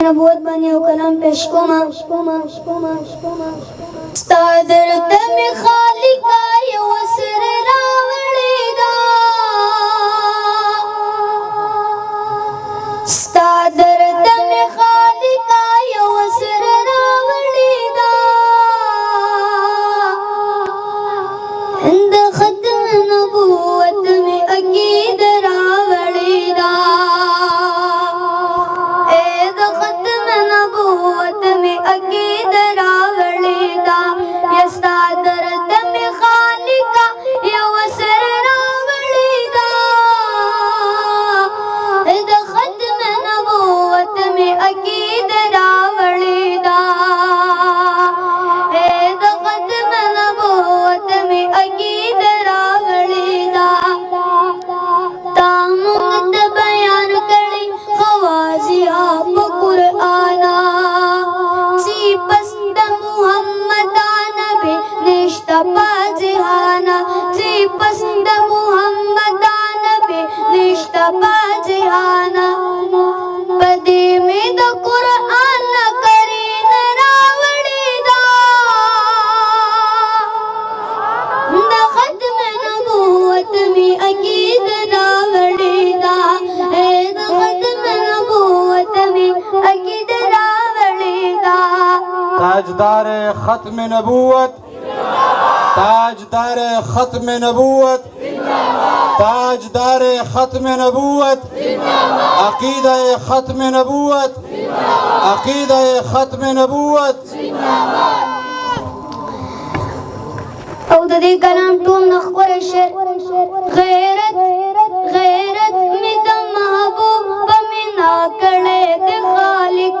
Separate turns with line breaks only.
نبوت باندې یو کلام پیش کوم ستا درد مې خالقا یو سر راوړی دا ستا درد مې خالقا یو سر راوړی دا د ختم نبوت مې عقید راوړی دا نبوت میں عقید راوڑی دا یستا درد میں خالقا یو سر راوڑی دا دا ختم نبوت میں عقید راوڑی دا دا ختم نبوت میں عقید راوڑی دا تا مونږ ته بیان کړي خوازی آپ قرآن پاجہانا چی پسند محمدان بے نشتا پاجہانا بدی میں دا قرآن کرین راوڑی دا دا ختم نبوت میں عقید راوڑی دا دا ختم نبوت میں عقید راوڑی دا
تاجدار ختم نبوت تاجدار ختم نبوت تاجدار ختم نبوت عقیدہ ختم نبوت عقیدہ ختم نبوت
او د دې کلام ټول نخور شعر غیرت غیرت می د محبوب بمینا کړه د خالق